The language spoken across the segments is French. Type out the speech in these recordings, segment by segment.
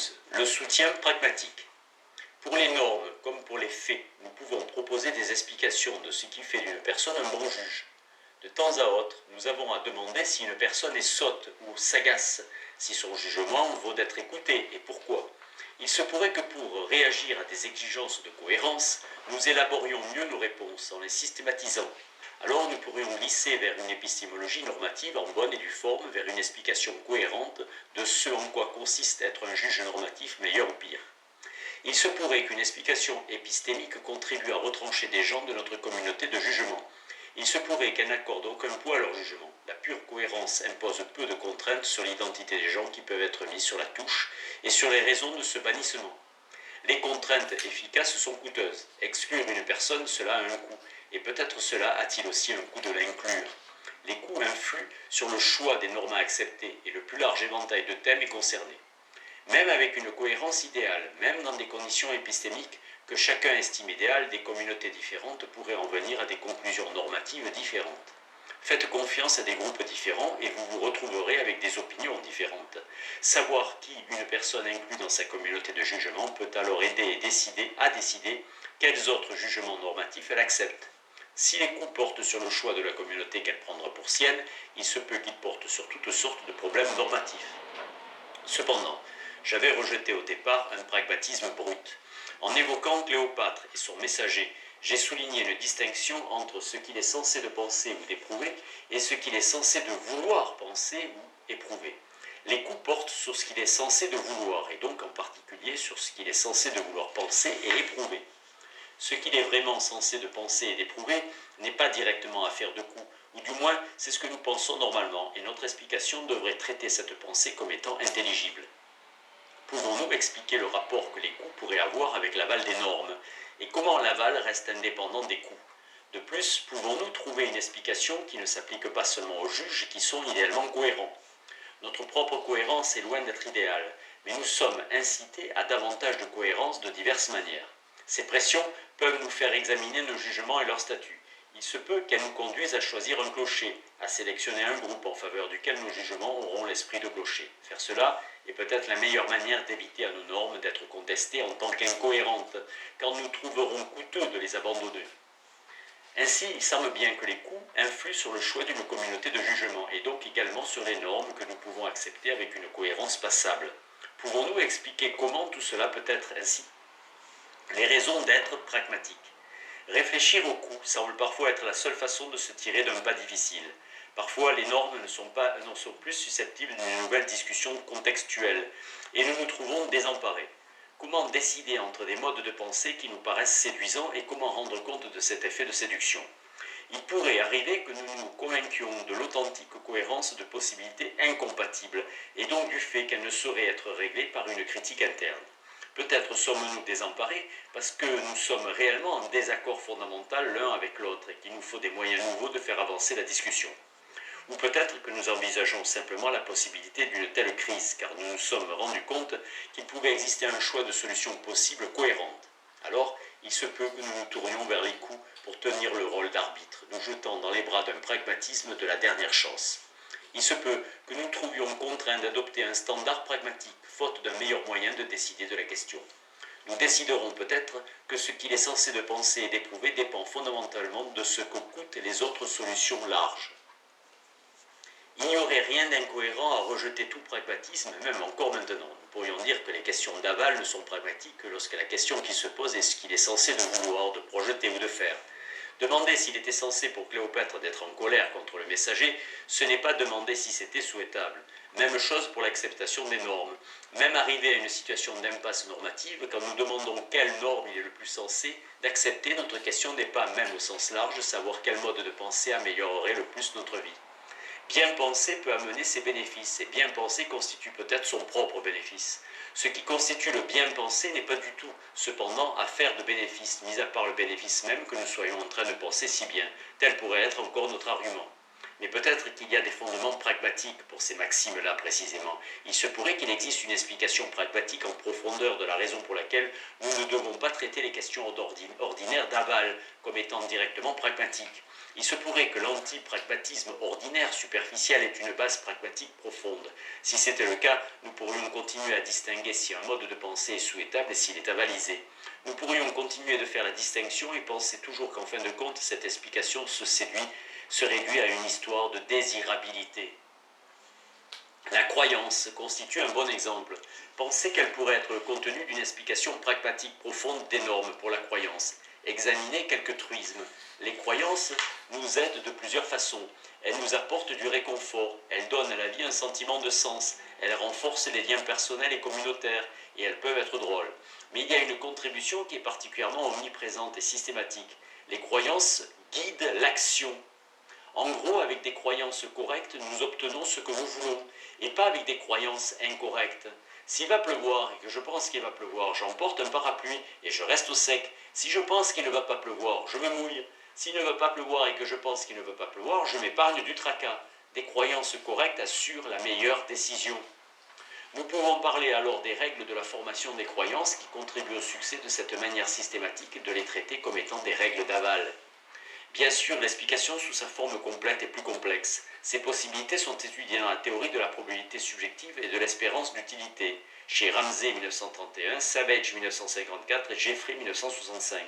12. Le soutien pragmatique. Pour les normes comme pour les faits, nous pouvons proposer des explications de ce qui fait d'une personne un bon juge. De temps à autre, nous avons à demander si une personne est sotte ou sagace, si son jugement vaut d'être écouté et pourquoi. Il se pourrait que pour réagir à des exigences de cohérence, nous élaborions mieux nos réponses en les systématisant. Alors nous pourrions glisser vers une épistémologie normative en bonne et due forme, vers une explication cohérente de ce en quoi consiste être un juge normatif, meilleur ou pire. Il se pourrait qu'une explication épistémique contribue à retrancher des gens de notre communauté de jugement. Il se pourrait qu'elle n'accorde aucun poids à leur jugement. La pure cohérence impose peu de contraintes sur l'identité des gens qui peuvent être mises sur la touche et sur les raisons de ce bannissement. Les contraintes efficaces sont coûteuses. Exclure une personne, cela a un coût. Et peut-être cela a-t-il aussi un coût de l'inclure. Les coûts influent sur le choix des normes à accepter et le plus large éventail de thèmes est concerné. Même avec une cohérence idéale, même dans des conditions épistémiques que chacun estime idéales, des communautés différentes pourraient en venir à des conclusions normatives différentes. Faites confiance à des groupes différents et vous vous retrouverez avec des opinions différentes. Savoir qui une personne inclut dans sa communauté de jugement peut alors aider à décider quels autres jugements normatifs elle accepte. Si les coups portent sur le choix de la communauté qu'elle prendra pour sienne, il se peut qu'ils portent sur toutes sortes de problèmes normatifs. Cependant, j'avais rejeté au départ un pragmatisme brut. En évoquant Cléopâtre et son messager, j'ai souligné une distinction entre ce qu'il est censé de penser ou d'éprouver et ce qu'il est censé de vouloir penser ou éprouver. Les coups portent sur ce qu'il est censé de vouloir, et donc en particulier sur ce qu'il est censé de vouloir penser et éprouver. Ce qu'il est vraiment censé de penser et d'éprouver n'est pas directement affaire de coups, ou du moins c'est ce que nous pensons normalement, et notre explication devrait traiter cette pensée comme étant intelligible. Pouvons-nous expliquer le rapport que les coups pourraient avoir avec l'aval des normes, et comment l'aval reste indépendant des coups? De plus, pouvons-nous trouver une explication qui ne s'applique pas seulement aux juges qui sont idéalement cohérents? Notre propre cohérence est loin d'être idéale, mais nous sommes incités à davantage de cohérence de diverses manières. Ces pressions peuvent nous faire examiner nos jugements et leur statut. Il se peut qu'elles nous conduisent à choisir un clocher, à sélectionner un groupe en faveur duquel nos jugements auront l'esprit de clocher. Faire cela est peut-être la meilleure manière d'éviter à nos normes d'être contestées en tant qu'incohérentes, car nous trouverons coûteux de les abandonner. Ainsi, il semble bien que les coups influent sur le choix d'une communauté de jugement, et donc également sur les normes que nous pouvons accepter avec une cohérence passable. Pouvons-nous expliquer comment tout cela peut être ainsi? Les raisons d'être pragmatiques. Réfléchir aux coups semble parfois être la seule façon de se tirer d'un pas difficile. Parfois, les normes ne sont plus susceptibles d'une nouvelle discussion contextuelle, et nous nous trouvons désemparés. Comment décider entre des modes de pensée qui nous paraissent séduisants et comment rendre compte de cet effet de séduction? Il pourrait arriver que nous nous convainquions de l'authentique cohérence de possibilités incompatibles, et donc du fait qu'elles ne sauraient être réglées par une critique interne. Peut-être sommes-nous désemparés parce que nous sommes réellement en désaccord fondamental l'un avec l'autre et qu'il nous faut des moyens nouveaux de faire avancer la discussion. Ou peut-être que nous envisageons simplement la possibilité d'une telle crise, car nous nous sommes rendus compte qu'il pouvait exister un choix de solutions possibles cohérentes. Alors, il se peut que nous nous tournions vers les coups pour tenir le rôle d'arbitre, nous jetant dans les bras d'un pragmatisme de la dernière chance. Il se peut que nous trouvions contraints d'adopter un standard pragmatique, faute d'un meilleur moyen de décider de la question. Nous déciderons peut-être que ce qu'il est censé de penser et d'éprouver dépend fondamentalement de ce que coûtent les autres solutions larges. Il n'y aurait rien d'incohérent à rejeter tout pragmatisme, même encore maintenant. Nous pourrions dire que les questions d'aval ne sont pragmatiques que lorsque la question qui se pose est ce qu'il est censé de vouloir, de projeter ou de faire. Demander s'il était censé pour Cléopâtre d'être en colère contre le messager, ce n'est pas demander si c'était souhaitable. Même chose pour l'acceptation des normes. Même arrivé à une situation d'impasse normative, quand nous demandons quelle norme il est le plus sensé d'accepter, notre question n'est pas, même au sens large, savoir quel mode de pensée améliorerait le plus notre vie. Bien penser peut amener ses bénéfices, et bien penser constitue peut-être son propre bénéfice. Ce qui constitue le bien penser n'est pas du tout, cependant, affaire de bénéfice, mis à part le bénéfice même que nous soyons en train de penser si bien. Tel pourrait être encore notre argument. Mais peut-être qu'il y a des fondements pragmatiques pour ces maximes-là précisément. Il se pourrait qu'il existe une explication pragmatique en profondeur de la raison pour laquelle nous ne devons pas traiter les questions ordinaires d'aval comme étant directement pragmatiques. Il se pourrait que l'anti-pragmatisme ordinaire superficiel ait une base pragmatique profonde. Si c'était le cas, nous pourrions continuer à distinguer si un mode de pensée est souhaitable et s'il est avalisé. Nous pourrions continuer de faire la distinction et penser toujours qu'en fin de compte, cette explication se réduit à une histoire de désirabilité. La croyance constitue un bon exemple. Pensez qu'elle pourrait être le contenu d'une explication pragmatique profonde des normes pour la croyance. Examinez quelques truismes. Les croyances nous aident de plusieurs façons. Elles nous apportent du réconfort, elles donnent à la vie un sentiment de sens, elles renforcent les liens personnels et communautaires, et elles peuvent être drôles. Mais il y a une contribution qui est particulièrement omniprésente et systématique. Les croyances guident l'action. En gros, avec des croyances correctes, nous obtenons ce que nous voulons, et pas avec des croyances incorrectes. S'il va pleuvoir et que je pense qu'il va pleuvoir, j'emporte un parapluie et je reste au sec. Si je pense qu'il ne va pas pleuvoir, je me mouille. S'il ne va pas pleuvoir et que je pense qu'il ne va pas pleuvoir, je m'épargne du tracas. Des croyances correctes assurent la meilleure décision. Nous pouvons parler alors des règles de la formation des croyances qui contribuent au succès de cette manière systématique de les traiter comme étant des règles d'aval. Bien sûr, l'explication sous sa forme complète est plus complexe. Ces possibilités sont étudiées dans la théorie de la probabilité subjective et de l'espérance d'utilité, chez Ramsey 1931, Savage 1954 et Jeffrey 1965.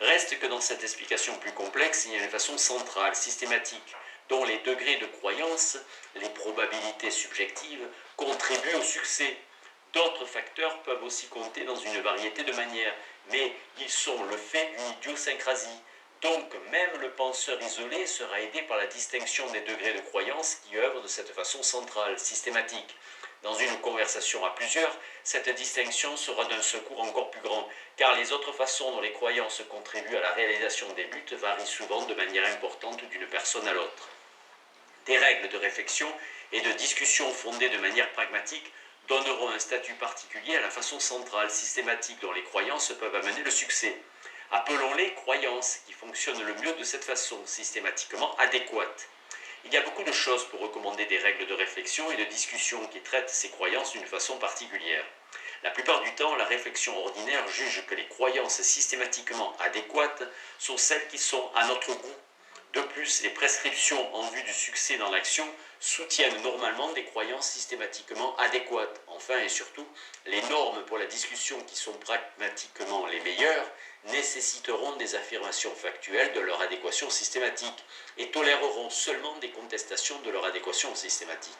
Reste que dans cette explication plus complexe, il y a une façon centrale, systématique, dont les degrés de croyance, les probabilités subjectives, contribuent au succès. D'autres facteurs peuvent aussi compter dans une variété de manières, mais ils sont le fait d'une idiosyncrasie. Donc, même le penseur isolé sera aidé par la distinction des degrés de croyance qui œuvrent de cette façon centrale, systématique. Dans une conversation à plusieurs, cette distinction sera d'un secours encore plus grand, car les autres façons dont les croyances contribuent à la réalisation des buts varient souvent de manière importante d'une personne à l'autre. Des règles de réflexion et de discussion fondées de manière pragmatique donneront un statut particulier à la façon centrale, systématique dont les croyances peuvent amener le succès. Appelons-les croyances, qui fonctionnent le mieux de cette façon, systématiquement adéquate. Il y a beaucoup de choses pour recommander des règles de réflexion et de discussion qui traitent ces croyances d'une façon particulière. La plupart du temps, la réflexion ordinaire juge que les croyances systématiquement adéquates sont celles qui sont à notre goût. De plus, les prescriptions en vue du succès dans l'action soutiennent normalement des croyances systématiquement adéquates. Enfin et surtout, les normes pour la discussion qui sont pragmatiquement les meilleures nécessiteront des affirmations factuelles de leur adéquation systématique et toléreront seulement des contestations de leur adéquation systématique.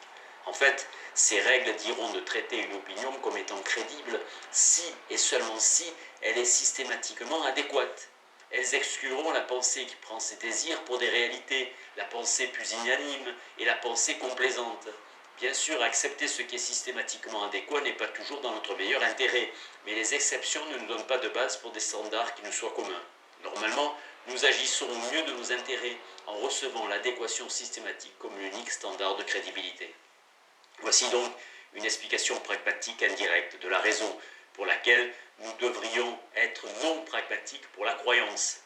En fait, ces règles diront de traiter une opinion comme étant crédible si et seulement si elle est systématiquement adéquate. Elles excluront la pensée qui prend ses désirs pour des réalités, la pensée pusillanime et la pensée complaisante. Bien sûr, accepter ce qui est systématiquement adéquat n'est pas toujours dans notre meilleur intérêt, mais les exceptions ne nous donnent pas de base pour des standards qui nous soient communs. Normalement, nous agissons au mieux de nos intérêts en recevant l'adéquation systématique comme l'unique standard de crédibilité. Voici donc une explication pragmatique indirecte de la raison pour laquelle nous devrions être non pragmatiques pour la croyance,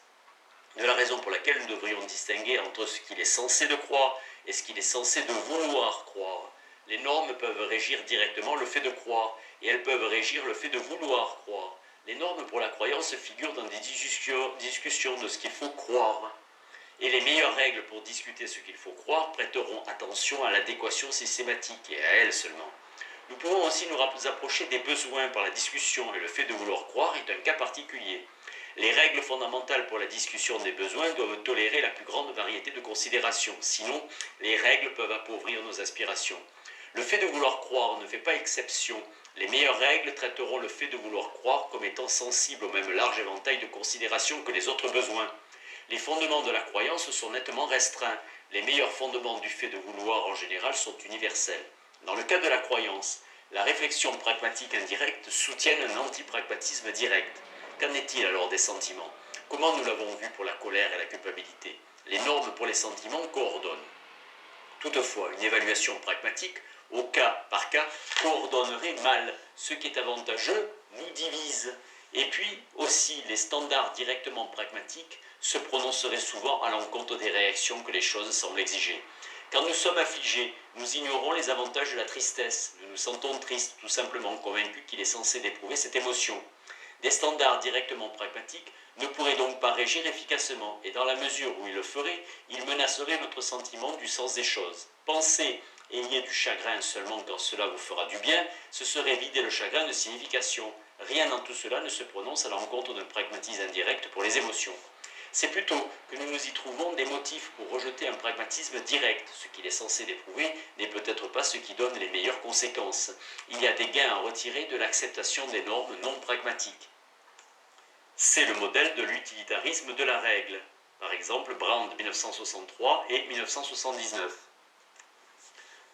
de la raison pour laquelle nous devrions distinguer entre ce qu'il est censé de croire et ce qu'il est censé de vouloir croire. Les normes peuvent régir directement le fait de croire, et elles peuvent régir le fait de vouloir croire. Les normes pour la croyance figurent dans des discussions de ce qu'il faut croire. Et les meilleures règles pour discuter ce qu'il faut croire prêteront attention à l'adéquation systématique, et à elle seulement. Nous pouvons aussi nous approcher des besoins par la discussion, et le fait de vouloir croire est un cas particulier. Les règles fondamentales pour la discussion des besoins doivent tolérer la plus grande variété de considérations, sinon les règles peuvent appauvrir nos aspirations. Le fait de vouloir croire ne fait pas exception. Les meilleures règles traiteront le fait de vouloir croire comme étant sensible au même large éventail de considérations que les autres besoins. Les fondements de la croyance sont nettement restreints. Les meilleurs fondements du fait de vouloir en général sont universels. Dans le cas de la croyance, la réflexion pragmatique indirecte soutient un antipragmatisme direct. Qu'en est-il alors des sentiments? Comment nous l'avons vu pour la colère et la culpabilité? Les normes pour les sentiments coordonnent. Toutefois, une évaluation pragmatique, au cas par cas, coordonnerait mal. Ce qui est avantageux nous divise. Et puis aussi, les standards directement pragmatiques se prononceraient souvent à l'encontre des réactions que les choses semblent exiger. Quand nous sommes affligés, nous ignorons les avantages de la tristesse. Nous nous sentons tristes, tout simplement convaincus qu'il est censé d'éprouver cette émotion. Des standards directement pragmatiques ne pourraient donc pas régir efficacement, et dans la mesure où ils le feraient, ils menaceraient notre sentiment du sens des choses. Pensez et ayez du chagrin seulement quand cela vous fera du bien, ce serait vider le chagrin de signification. Rien dans tout cela ne se prononce à l'encontre d'un pragmatisme indirect pour les émotions. C'est plutôt que nous nous y trouvons des motifs pour rejeter un pragmatisme direct. Ce qu'il est censé d'éprouver n'est peut-être pas ce qui donne les meilleures conséquences. Il y a des gains à retirer de l'acceptation des normes non pragmatiques. C'est le modèle de l'utilitarisme de la règle. Par exemple, Brand 1963 et 1979.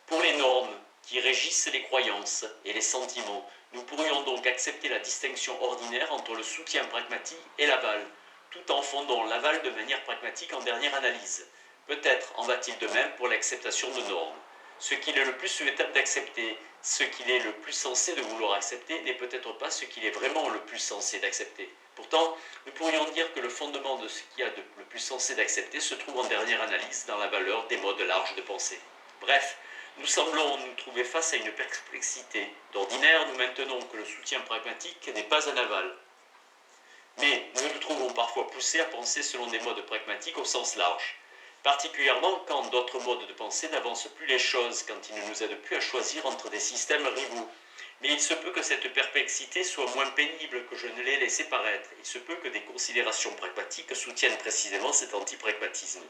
Pour les normes qui régissent les croyances et les sentiments, nous pourrions donc accepter la distinction ordinaire entre le soutien pragmatique et l'aval, tout en fondant l'aval de manière pragmatique en dernière analyse. Peut-être en va-t-il de même pour l'acceptation de normes. Ce qu'il est le plus souhaitable d'accepter, ce qu'il est le plus sensé de vouloir accepter, n'est peut-être pas ce qu'il est vraiment le plus sensé d'accepter. Pourtant, nous pourrions dire que le fondement de ce qu'il y a de le plus sensé d'accepter se trouve en dernière analyse dans la valeur des modes larges de pensée. Bref, nous semblons nous trouver face à une perplexité. D'ordinaire, nous maintenons que le soutien pragmatique n'est pas un aval. Mais nous nous trouvons parfois poussés à penser selon des modes pragmatiques au sens large, particulièrement quand d'autres modes de pensée n'avancent plus les choses, quand il ne nous aide plus à choisir entre des systèmes rivaux. Mais il se peut que cette perplexité soit moins pénible que je ne l'ai laissé paraître. Il se peut que des considérations pragmatiques soutiennent précisément cet antipragmatisme.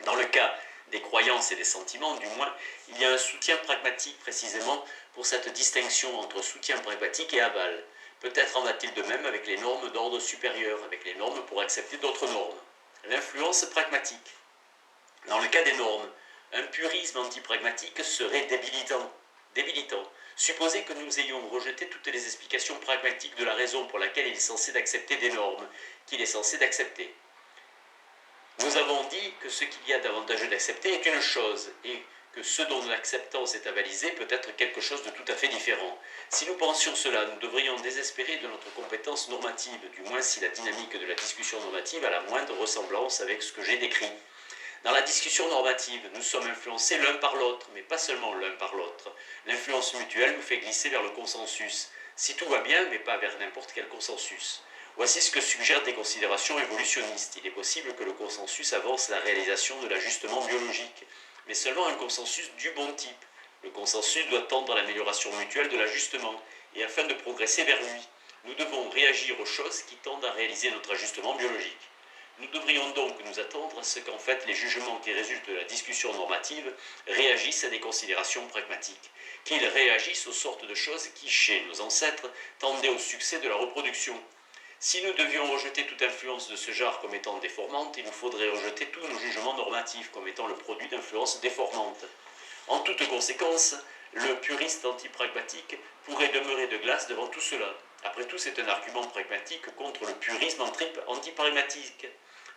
Dans le cas des croyances et des sentiments, du moins, il y a un soutien pragmatique précisément pour cette distinction entre soutien pragmatique et aval. Peut-être en va-t-il de même avec les normes d'ordre supérieur, avec les normes pour accepter d'autres normes. L'influence pragmatique. Dans le cas des normes, un purisme antipragmatique serait débilitant. Supposez que nous ayons rejeté toutes les explications pragmatiques de la raison pour laquelle il est censé d'accepter des normes qu'il est censé d'accepter. Nous avons dit que ce qu'il y a d'avantageux d'accepter est une chose, et que ce dont l'acceptance est avalisée peut être quelque chose de tout à fait différent. Si nous pensions cela, nous devrions désespérer de notre compétence normative, du moins si la dynamique de la discussion normative a la moindre ressemblance avec ce que j'ai décrit. Dans la discussion normative, nous sommes influencés l'un par l'autre, mais pas seulement l'un par l'autre. L'influence mutuelle nous fait glisser vers le consensus, si tout va bien, mais pas vers n'importe quel consensus. Voici ce que suggèrent des considérations évolutionnistes. Il est possible que le consensus avance la réalisation de l'ajustement biologique, mais seulement un consensus du bon type. Le consensus doit tendre à l'amélioration mutuelle de l'ajustement, et afin de progresser vers lui, nous devons réagir aux choses qui tendent à réaliser notre ajustement biologique. Nous devrions donc nous attendre à ce qu'en fait les jugements qui résultent de la discussion normative réagissent à des considérations pragmatiques, qu'ils réagissent aux sortes de choses qui, chez nos ancêtres, tendaient au succès de la reproduction. Si nous devions rejeter toute influence de ce genre comme étant déformante, il nous faudrait rejeter tous nos jugements normatifs comme étant le produit d'influences déformantes. En toute conséquence, le puriste antipragmatique pourrait demeurer de glace devant tout cela. Après tout, c'est un argument pragmatique contre le purisme antipragmatique.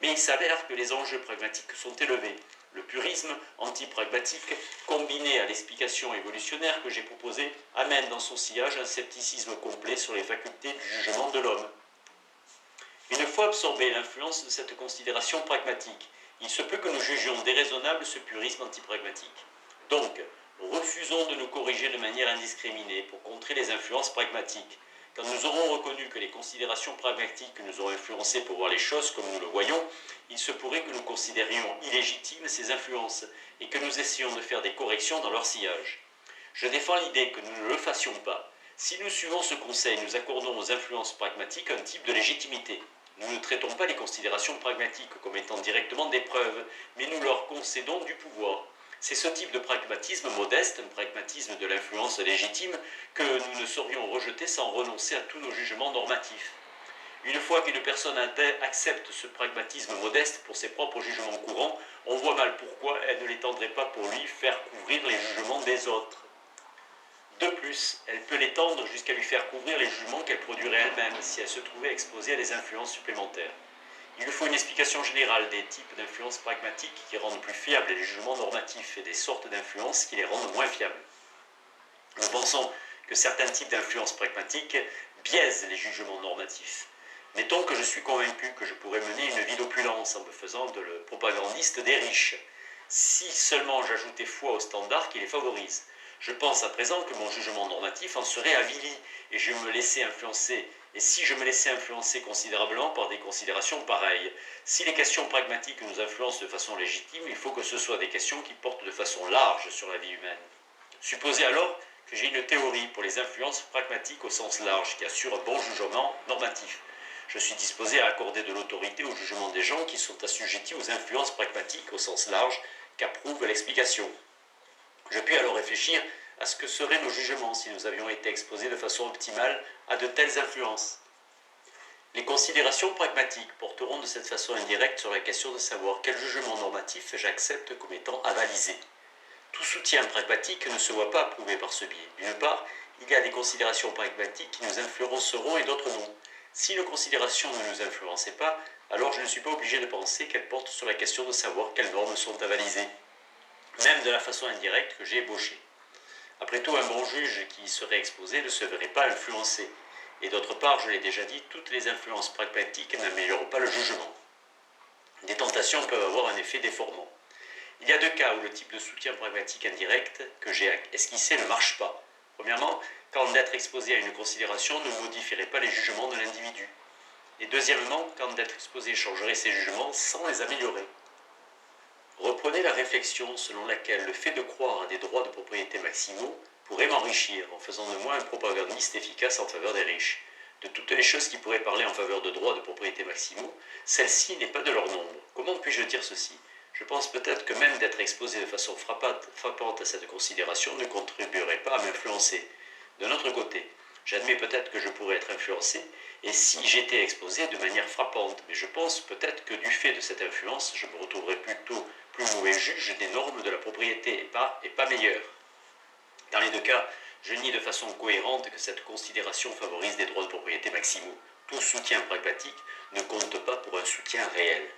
Mais il s'avère que les enjeux pragmatiques sont élevés. Le purisme antipragmatique, combiné à l'explication évolutionnaire que j'ai proposée, amène dans son sillage un scepticisme complet sur les facultés du jugement de l'homme. Une fois absorbée l'influence de cette considération pragmatique, il se peut que nous jugions déraisonnable ce purisme antipragmatique. Donc, refusons de nous corriger de manière indiscriminée pour contrer les influences pragmatiques. Quand nous aurons reconnu que les considérations pragmatiques nous ont influencés pour voir les choses comme nous le voyons, il se pourrait que nous considérions illégitimes ces influences et que nous essayions de faire des corrections dans leur sillage. Je défends l'idée que nous ne le fassions pas. Si nous suivons ce conseil, nous accordons aux influences pragmatiques un type de légitimité. Nous ne traitons pas les considérations pragmatiques comme étant directement des preuves, mais nous leur concédons du pouvoir. C'est ce type de pragmatisme modeste, un pragmatisme de l'influence légitime, que nous ne saurions rejeter sans renoncer à tous nos jugements normatifs. Une fois qu'une personne accepte ce pragmatisme modeste pour ses propres jugements courants, on voit mal pourquoi elle ne l'étendrait pas pour lui faire couvrir les jugements des autres. De plus, elle peut l'étendre jusqu'à lui faire couvrir les jugements qu'elle produirait elle-même si elle se trouvait exposée à des influences supplémentaires. Il nous faut une explication générale des types d'influences pragmatiques qui rendent plus fiables les jugements normatifs et des sortes d'influences qui les rendent moins fiables. Nous pensons que certains types d'influences pragmatiques, biaise les jugements normatifs. Mettons que je suis convaincu que je pourrais mener une vie d'opulence en me faisant le propagandiste des riches, si seulement j'ajoutais foi aux standards qui les favorisent. Je pense à présent que mon jugement normatif en serait avili et si je me laissais influencer considérablement par des considérations pareilles. Si les questions pragmatiques nous influencent de façon légitime, il faut que ce soit des questions qui portent de façon large sur la vie humaine. Supposez alors que j'ai une théorie pour les influences pragmatiques au sens large qui assure un bon jugement normatif. Je suis disposé à accorder de l'autorité au jugement des gens qui sont assujettis aux influences pragmatiques au sens large qu'approuve l'explication. Je puis alors réfléchir à ce que seraient nos jugements si nous avions été exposés de façon optimale à de telles influences. Les considérations pragmatiques porteront de cette façon indirecte sur la question de savoir quel jugement normatif j'accepte comme étant avalisé. Tout soutien pragmatique ne se voit pas approuvé par ce biais. D'une part, il y a des considérations pragmatiques qui nous influenceront et d'autres non. Si nos considérations ne nous influençaient pas, alors je ne suis pas obligé de penser qu'elles portent sur la question de savoir quelles normes sont avalisées, même de la façon indirecte que j'ai ébauchée. Après tout, un bon juge qui y serait exposé ne se verrait pas influencé. Et d'autre part, je l'ai déjà dit, toutes les influences pragmatiques n'améliorent pas le jugement. Des tentations peuvent avoir un effet déformant. Il y a deux cas où le type de soutien pragmatique indirect que j'ai esquissé ne marche pas. Premièrement, quand d'être exposé à une considération ne modifierait pas les jugements de l'individu. Et deuxièmement, quand d'être exposé changerait ses jugements sans les améliorer. Reprenez la réflexion selon laquelle le fait de croire à des droits de propriété maximaux pourrait m'enrichir en faisant de moi un propagandiste efficace en faveur des riches. De toutes les choses qui pourraient parler en faveur de droits de propriété maximaux, celle-ci n'est pas de leur nombre. Comment puis-je dire ceci ? Je pense peut-être que même d'être exposé de façon frappante à cette considération ne contribuerait pas à m'influencer. D'un autre côté, j'admets peut-être que je pourrais être influencé, et si j'étais exposé de manière frappante, mais je pense peut-être que du fait de cette influence, je me retrouverais plutôt plus mauvais juge des normes de la propriété et pas meilleur. Dans les deux cas, je nie de façon cohérente que cette considération favorise des droits de propriété maximaux. Tout soutien pragmatique ne compte pas pour un soutien réel.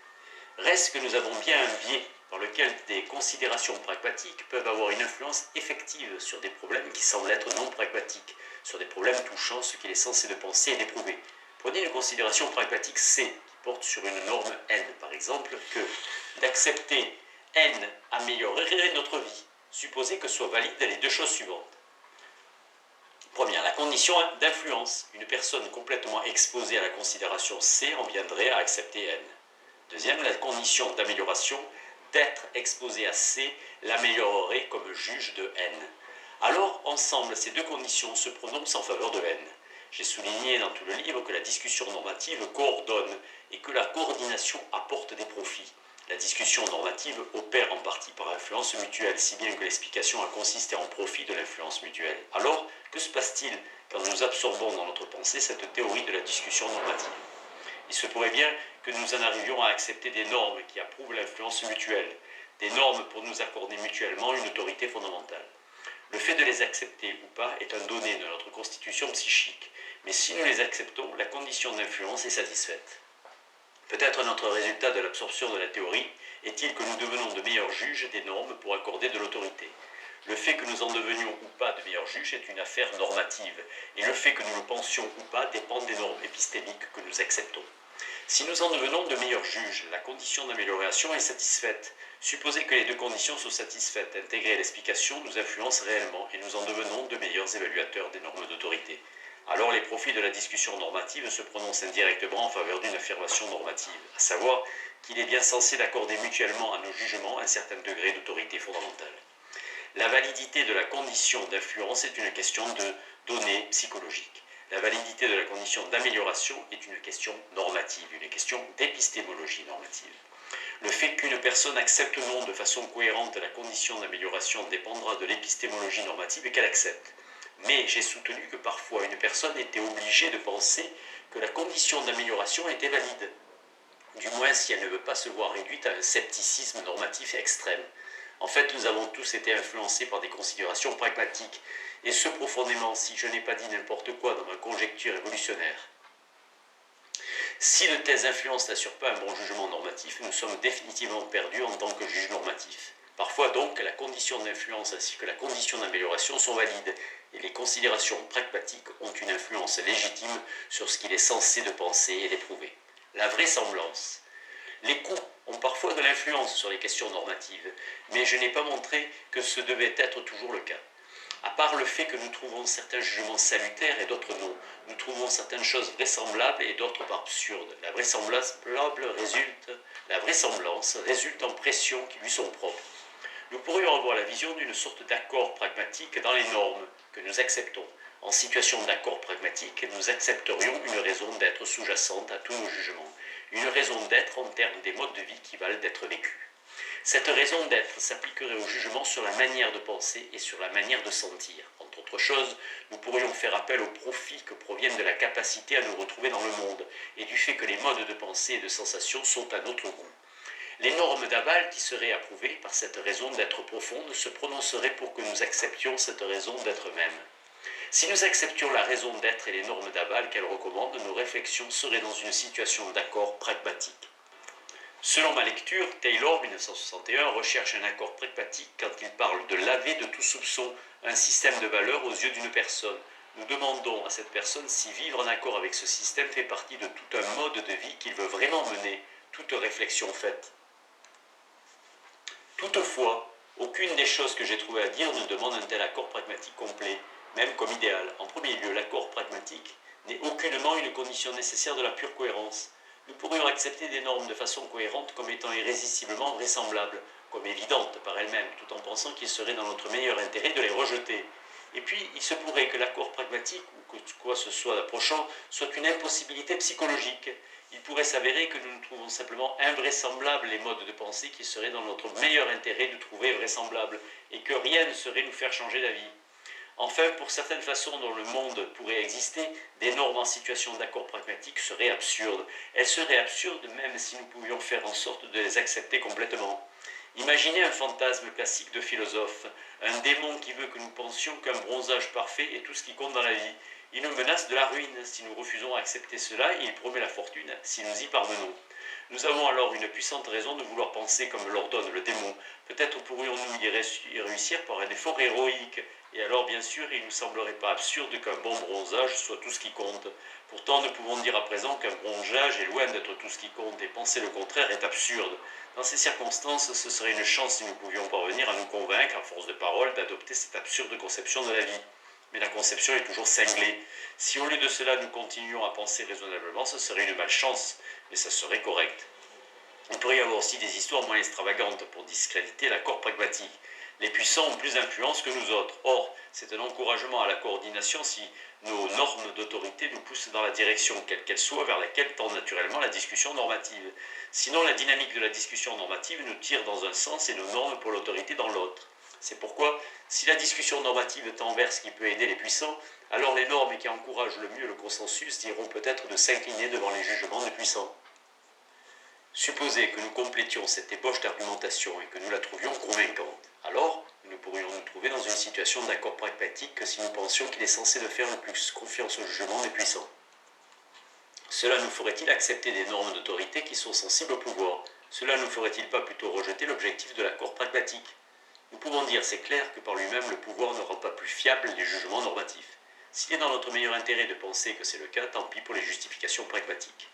Reste que nous avons bien un biais par lequel des considérations pragmatiques peuvent avoir une influence effective sur des problèmes qui semblent être non pragmatiques, sur des problèmes touchant ce qu'il est censé de penser et d'éprouver. Prenez une considération pragmatique C, qui porte sur une norme N, par exemple, que d'accepter N améliorerait notre vie. Supposez que soient valides les deux choses suivantes. Première, la condition d'influence. Une personne complètement exposée à la considération C en viendrait à accepter N. Deuxième, la condition d'amélioration, d'être exposé à C l'améliorerait comme juge de N. Alors, ensemble, ces deux conditions se prononcent en faveur de N. J'ai souligné dans tout le livre que la discussion normative coordonne et que la coordination apporte des profits. La discussion normative opère en partie par influence mutuelle, si bien que l'explication a consisté en profit de l'influence mutuelle. Alors, que se passe-t-il quand nous absorbons dans notre pensée cette théorie de la discussion normative ? Il se pourrait bien que nous en arrivions à accepter des normes qui approuvent l'influence mutuelle, des normes pour nous accorder mutuellement une autorité fondamentale. Le fait de les accepter ou pas est un donné de notre constitution psychique, mais si nous les acceptons, la condition d'influence est satisfaite. Peut-être notre résultat de l'absorption de la théorie est-il que nous devenons de meilleurs juges des normes pour accorder de l'autorité. Le fait que nous en devenions ou pas de meilleurs juges est une affaire normative, et le fait que nous le pensions ou pas dépend des normes épistémiques que nous acceptons. Si nous en devenons de meilleurs juges, la condition d'amélioration est satisfaite. Supposez que les deux conditions sont satisfaites, intégrer l'explication nous influence réellement et nous en devenons de meilleurs évaluateurs des normes d'autorité. Alors les profits de la discussion normative se prononcent indirectement en faveur d'une affirmation normative, à savoir qu'il est bien censé d'accorder mutuellement à nos jugements un certain degré d'autorité fondamentale. La validité de la condition d'influence est une question de données psychologiques. La validité de la condition d'amélioration est une question normative, une question d'épistémologie normative. Le fait qu'une personne accepte ou non de façon cohérente la condition d'amélioration dépendra de l'épistémologie normative qu'elle accepte. Mais j'ai soutenu que parfois une personne était obligée de penser que la condition d'amélioration était valide, du moins si elle ne veut pas se voir réduite à un scepticisme normatif extrême. En fait, nous avons tous été influencés par des considérations pragmatiques, et ce profondément, si je n'ai pas dit n'importe quoi dans ma conjecture évolutionnaire. Si de telles influences n'assurent pas un bon jugement normatif, nous sommes définitivement perdus en tant que juge normatif. Parfois donc, la condition d'influence ainsi que la condition d'amélioration sont valides, et les considérations pragmatiques ont une influence légitime sur ce qu'il est censé de penser et d'éprouver. La vraisemblance. Les coups ont parfois de l'influence sur les questions normatives, mais je n'ai pas montré que ce devait être toujours le cas. À part le fait que nous trouvons certains jugements salutaires et d'autres non, nous trouvons certaines choses vraisemblables et d'autres pas absurdes. La vraisemblance résulte en pressions qui lui sont propres. Nous pourrions avoir la vision d'une sorte d'accord pragmatique dans les normes que nous acceptons. En situation d'accord pragmatique, nous accepterions une raison d'être sous-jacente à tous nos jugements, une raison d'être en termes des modes de vie qui valent d'être vécus. Cette raison d'être s'appliquerait au jugement sur la manière de penser et sur la manière de sentir. Entre autres choses, nous pourrions faire appel aux profits que proviennent de la capacité à nous retrouver dans le monde et du fait que les modes de pensée et de sensation sont à notre goût. Les normes d'aval qui seraient approuvées par cette raison d'être profonde se prononceraient pour que nous acceptions cette raison d'être même. Si nous acceptions la raison d'être et les normes d'aval qu'elle recommande, nos réflexions seraient dans une situation d'accord pragmatique. Selon ma lecture, Taylor, 1961, recherche un accord pragmatique quand il parle de laver de tout soupçon un système de valeurs aux yeux d'une personne. Nous demandons à cette personne si vivre en accord avec ce système fait partie de tout un mode de vie qu'il veut vraiment mener, toute réflexion faite. Toutefois, aucune des choses que j'ai trouvées à dire ne demande un tel accord pragmatique complet, même comme idéal. En premier lieu, l'accord pragmatique n'est aucunement une condition nécessaire de la pure cohérence. Nous pourrions accepter des normes de façon cohérente comme étant irrésistiblement vraisemblables, comme évidentes par elles-mêmes, tout en pensant qu'il serait dans notre meilleur intérêt de les rejeter. Et puis, il se pourrait que l'accord pragmatique, ou que quoi ce soit d'approchant, soit une impossibilité psychologique. Il pourrait s'avérer que nous trouvons simplement invraisemblables les modes de pensée qui seraient dans notre meilleur intérêt de trouver vraisemblables, et que rien ne saurait nous faire changer d'avis. Enfin, pour certaines façons dont le monde pourrait exister, des normes en situation d'accord pragmatique seraient absurdes. Elles seraient absurdes même si nous pouvions faire en sorte de les accepter complètement. Imaginez un fantasme classique de philosophe, un démon qui veut que nous pensions qu'un bronzage parfait est tout ce qui compte dans la vie. Il nous menace de la ruine si nous refusons à accepter cela et il promet la fortune si nous y parvenons. Nous avons alors une puissante raison de vouloir penser comme l'ordonne le démon. Peut-être pourrions-nous y réussir par un effort héroïque. Et alors, bien sûr, il ne nous semblerait pas absurde qu'un bon bronzage soit tout ce qui compte. Pourtant, nous pouvons dire à présent qu'un bronzage est loin d'être tout ce qui compte, et penser le contraire est absurde. Dans ces circonstances, ce serait une chance si nous pouvions parvenir à nous convaincre, à force de parole, d'adopter cette absurde conception de la vie. Mais la conception est toujours cinglée. Si au lieu de cela nous continuions à penser raisonnablement, ce serait une malchance, mais ça serait correct. Il pourrait y avoir aussi des histoires moins extravagantes pour discréditer l'accord pragmatique. Les puissants ont plus d'influence que nous autres. Or, c'est un encouragement à la coordination si nos normes d'autorité nous poussent dans la direction, quelle qu'elle soit, vers laquelle tend naturellement la discussion normative. Sinon, la dynamique de la discussion normative nous tire dans un sens et nos normes pour l'autorité dans l'autre. C'est pourquoi, si la discussion normative tend vers ce qui peut aider les puissants, alors les normes qui encouragent le mieux le consensus diront peut-être de s'incliner devant les jugements des puissants. Supposez que nous complétions cette ébauche d'argumentation et que nous la trouvions convaincante. Alors, nous pourrions nous trouver dans une situation d'accord pragmatique que si nous pensions qu'il est censé de faire le plus confiance au jugement des puissants. Cela nous ferait-il accepter des normes d'autorité qui sont sensibles au pouvoir? Cela nous ferait-il pas plutôt rejeter l'objectif de l'accord pragmatique? Nous pouvons dire, c'est clair, que par lui-même le pouvoir ne rend pas plus fiables les jugements normatifs. S'il est dans notre meilleur intérêt de penser que c'est le cas, tant pis pour les justifications pragmatiques.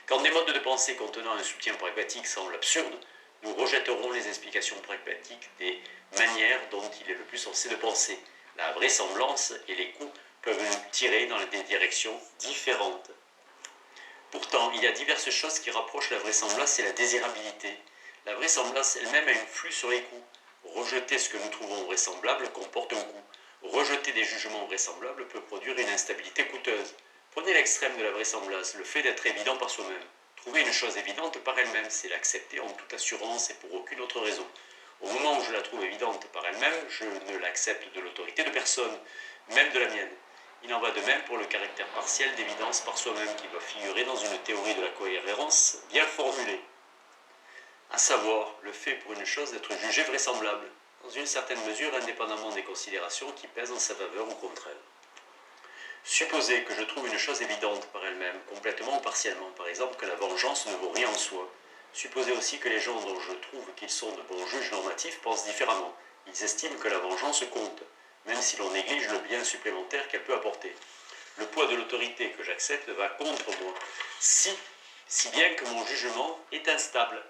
Quand des modes de pensée contenant un soutien pragmatique semblent absurdes, nous rejetterons les explications pragmatiques des manières dont il est le plus censé de penser. La vraisemblance et les coups peuvent nous tirer dans des directions différentes. Pourtant, il y a diverses choses qui rapprochent la vraisemblance et la désirabilité. La vraisemblance elle-même influe sur les coups. Rejeter ce que nous trouvons vraisemblable comporte un coût. Rejeter des jugements vraisemblables peut produire une instabilité coûteuse. Prenez l'extrême de la vraisemblance, le fait d'être évident par soi-même. Trouver une chose évidente par elle-même, c'est l'accepter en toute assurance et pour aucune autre raison. Au moment où je la trouve évidente par elle-même, je ne l'accepte de l'autorité de personne, même de la mienne. Il en va de même pour le caractère partiel d'évidence par soi-même qui doit figurer dans une théorie de la cohérence bien formulée. À savoir, le fait pour une chose d'être jugée vraisemblable, dans une certaine mesure indépendamment des considérations qui pèsent en sa faveur ou contre elle. Supposez que je trouve une chose évidente par elle-même, complètement ou partiellement, par exemple que la vengeance ne vaut rien en soi. Supposez aussi que les gens dont je trouve qu'ils sont de bons juges normatifs pensent différemment. Ils estiment que la vengeance compte, même si l'on néglige le bien supplémentaire qu'elle peut apporter. Le poids de l'autorité que j'accepte va contre moi, si bien que mon jugement est instable.